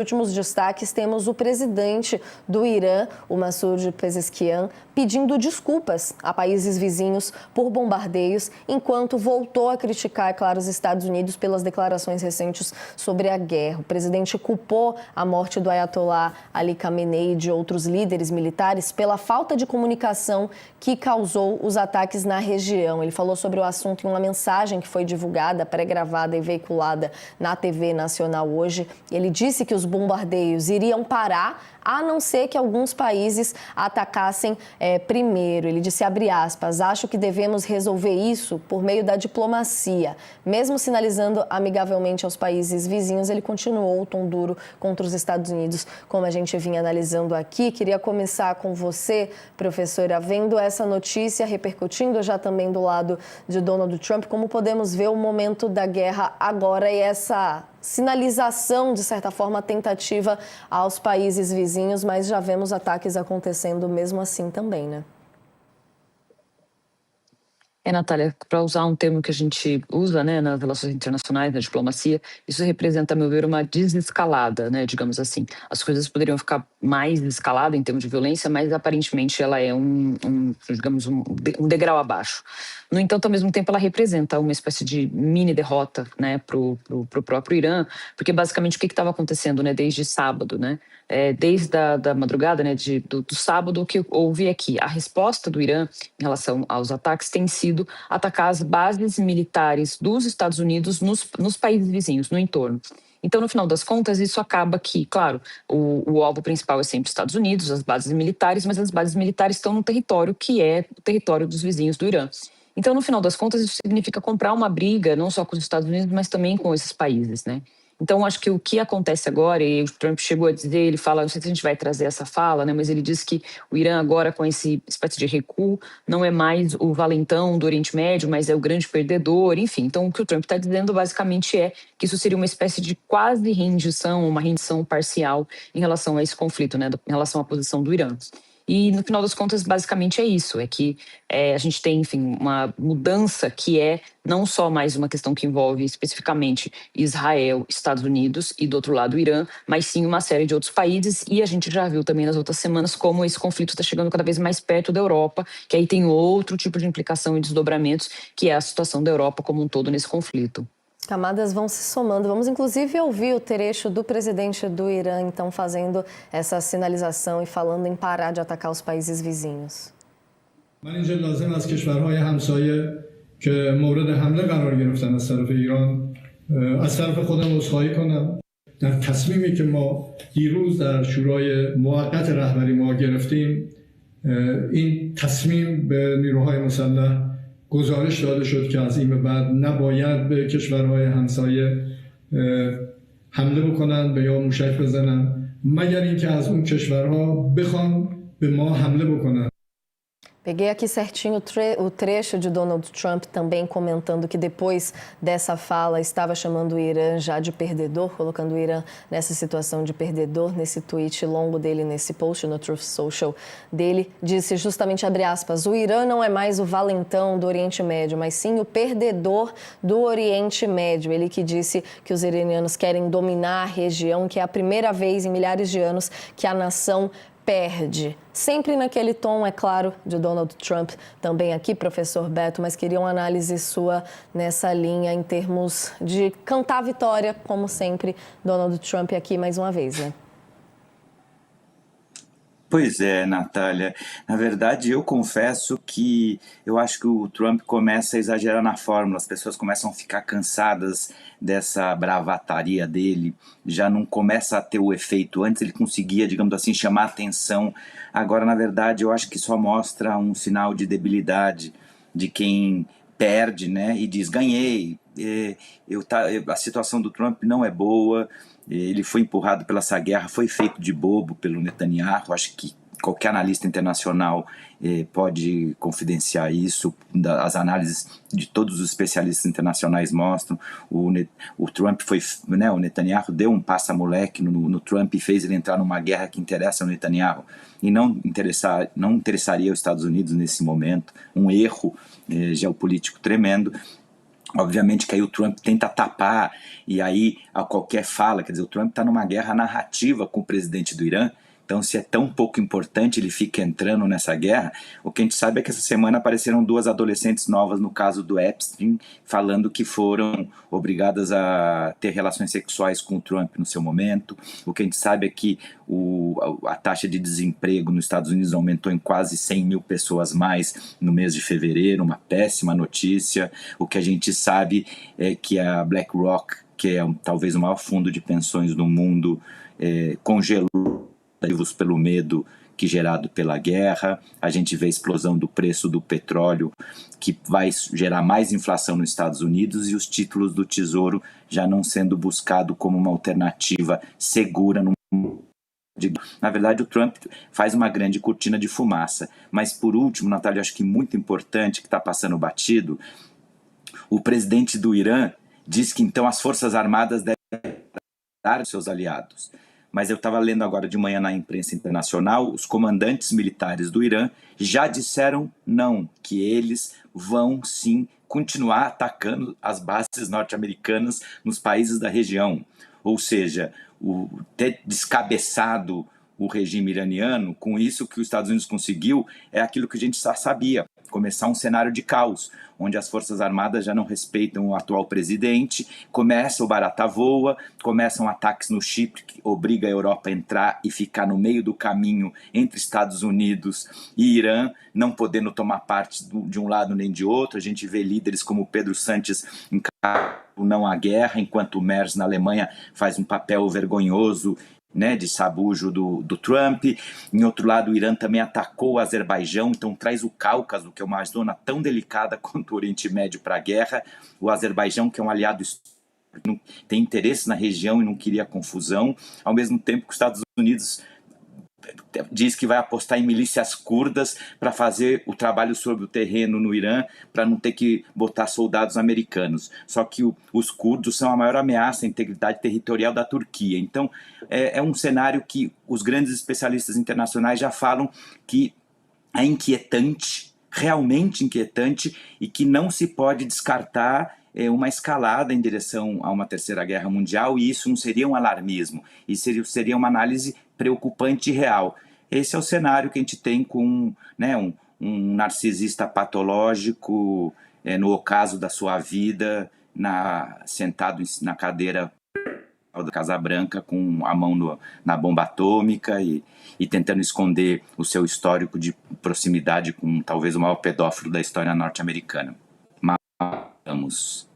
Últimos destaques, temos o presidente do Irã, o Masoud Pezeshkian, pedindo desculpas a países vizinhos por bombardeios, enquanto voltou a criticar, é claro, os Estados Unidos pelas declarações recentes sobre a guerra. O presidente culpou a morte do Ayatollah Ali Khamenei e de outros líderes militares pela falta de comunicação que causou os ataques na região. Ele falou sobre o assunto em uma mensagem que foi divulgada, pré-gravada e veiculada na TV Nacional hoje. Ele disse que os bombardeios iriam parar, a não ser que alguns países atacassem primeiro. Ele disse, abre aspas, acho que devemos resolver isso por meio da diplomacia. Mesmo sinalizando amigavelmente aos países vizinhos, ele continuou o tom duro contra os Estados Unidos, como a gente vinha analisando aqui. Queria começar com você, professora, vendo essa notícia, repercutindo já também do lado de Donald Trump, como podemos ver o momento da guerra agora e essa sinalização, de certa forma, tentativa aos países vizinhos, mas já vemos ataques acontecendo mesmo assim também, né? Natália, para usar um termo que a gente usa, né, nas relações internacionais, na diplomacia, isso representa, a meu ver, uma desescalada, né, digamos assim. As coisas poderiam ficar mais escaladas em termos de violência, mas aparentemente ela é digamos, um degrau abaixo. No entanto, ao mesmo tempo, ela representa uma espécie de mini derrota, né, pro próprio Irã, porque basicamente o que estava acontecendo, né, desde sábado, né, desde da madrugada, né, do sábado, o que houve é que a resposta do Irã em relação aos ataques tem sido atacar as bases militares dos Estados Unidos nos países vizinhos, no entorno. Então, no final das contas, isso acaba que, claro, o alvo principal é sempre os Estados Unidos, as bases militares, mas as bases militares estão no território que é o território dos vizinhos do Irã. Então, no final das contas, isso significa comprar uma briga, não só com os Estados Unidos, mas também com esses países, né? Então, acho que o que acontece agora, e o Trump chegou a dizer, ele fala, não sei se a gente vai trazer essa fala, né, mas ele diz que o Irã agora, com esse espécie de recuo, não é mais o valentão do Oriente Médio, mas é o grande perdedor, enfim. Então, o que o Trump está dizendo, basicamente, é que isso seria uma espécie de quase rendição, uma rendição parcial em relação a esse conflito, né, em relação à posição do Irã. E, no final das contas, basicamente é isso, é que a gente tem, enfim, uma mudança que é não só mais uma questão que envolve especificamente Israel, Estados Unidos e, do outro lado, o Irã, mas sim uma série de outros países, e a gente já viu também nas outras semanas como esse conflito está chegando cada vez mais perto da Europa, que aí tem outro tipo de implicação e desdobramentos, que é a situação da Europa como um todo nesse conflito. Camadas vão se somando. Vamos, inclusive, ouvir o trecho do presidente do Irã, então, fazendo essa sinalização e falando em parar de atacar os países vizinhos. من اینجا لازم از کشورهای همسایه که مورد حمله قرار گرفتن از طرف ایران از طرف خودم عذرخواهی کنم در تصمیمی که ما دیروز در شورای موقت رهبری ما گرفتیم این تصمیم به نیروهای مسلح گزارش داده شد که از این به بعد نباید به کشورهای همسایه حمله بکنن به یا موشک بزنن مگر اینکه از اون کشورها بخوان به ما حمله بکنن. Peguei aqui certinho o trecho de Donald Trump também comentando que depois dessa fala estava chamando o Irã já de perdedor, colocando o Irã nessa situação de perdedor. Nesse tweet longo dele, nesse post no Truth Social dele, disse justamente, abre aspas, o Irã não é mais o valentão do Oriente Médio, mas sim o perdedor do Oriente Médio. Ele que disse que os iranianos querem dominar a região, que é a primeira vez em milhares de anos que a nação perde. Sempre naquele tom, é claro, de Donald Trump, também aqui, professor Beto, mas queria uma análise sua nessa linha em termos de cantar a vitória, como sempre, Donald Trump aqui mais uma vez, né? Pois é, Natália. Na verdade, eu confesso que eu acho que o Trump começa a exagerar na fórmula, as pessoas começam a ficar cansadas dessa bravataria dele, já não começa a ter o efeito. Antes ele conseguia, digamos assim, chamar atenção. Agora, na verdade, eu acho que só mostra um sinal de debilidade de quem perde, né, e diz, ganhei. A situação do Trump não é boa. Ele foi empurrado pela essa guerra, foi feito de bobo pelo Netanyahu. Acho que qualquer analista internacional pode confidenciar isso. As análises de todos os especialistas internacionais mostram. O Trump foi, né, o Netanyahu deu um passa-moleque no Trump e fez ele entrar numa guerra que interessa ao Netanyahu e não interessaria aos Estados Unidos nesse momento. Um erro geopolítico tremendo. Obviamente que aí o Trump tenta tapar, e aí a qualquer fala, quer dizer, o Trump está numa guerra narrativa com o presidente do Irã, então se é tão pouco importante ele fica entrando nessa guerra. O que a gente sabe é que essa semana apareceram 2 adolescentes novas no caso do Epstein, falando que foram obrigadas a ter relações sexuais com o Trump no seu momento. O que a gente sabe é que a taxa de desemprego nos Estados Unidos aumentou em quase 100 mil pessoas mais no mês de fevereiro, uma péssima notícia. O que a gente sabe é que a BlackRock, que é talvez o maior fundo de pensões do mundo, congelou pelo medo que gerado pela guerra. A gente vê a explosão do preço do petróleo, que vai gerar mais inflação nos Estados Unidos, e os títulos do Tesouro já não sendo buscado como uma alternativa segura no mundo. Na verdade, o Trump faz uma grande cortina de fumaça. Mas, por último, Natália, acho que muito importante, que está passando batido, o presidente do Irã diz que então as Forças Armadas devem dar aos seus aliados. Mas eu estava lendo agora de manhã na imprensa internacional, os comandantes militares do Irã já disseram não, que eles vão sim continuar atacando as bases norte-americanas nos países da região. Ou seja, ter descabeçado o regime iraniano, com isso que os Estados Unidos conseguiu, é aquilo que a gente já sabia, começar um cenário de caos, onde as Forças Armadas já não respeitam o atual presidente, começa o barata voa, começam ataques no Chipre, que obriga a Europa a entrar e ficar no meio do caminho entre Estados Unidos e Irã, não podendo tomar parte de um lado nem de outro. A gente vê líderes como Pedro Sánchez não à guerra, enquanto o Merz na Alemanha faz um papel vergonhoso, né, de sabujo do Trump. Em outro lado, o Irã também atacou o Azerbaijão, então traz o Cáucaso, que é uma zona tão delicada quanto o Oriente Médio, para a guerra. O Azerbaijão, que é um aliado histórico, tem interesse na região e não queria confusão, ao mesmo tempo que os Estados Unidos diz que vai apostar em milícias curdas para fazer o trabalho sobre o terreno no Irã, para não ter que botar soldados americanos. Só que os curdos são a maior ameaça à integridade territorial da Turquia. Então, é um cenário que os grandes especialistas internacionais já falam que é inquietante, realmente inquietante, e que não se pode descartar uma escalada em direção a uma terceira guerra mundial, e isso não seria um alarmismo, isso seria uma análise preocupante e real. Esse é o cenário que a gente tem com, né, um narcisista patológico no ocaso da sua vida, sentado na cadeira da Casa Branca com a mão na bomba atômica e tentando esconder o seu histórico de proximidade com talvez o maior pedófilo da história norte-americana. Mas vamos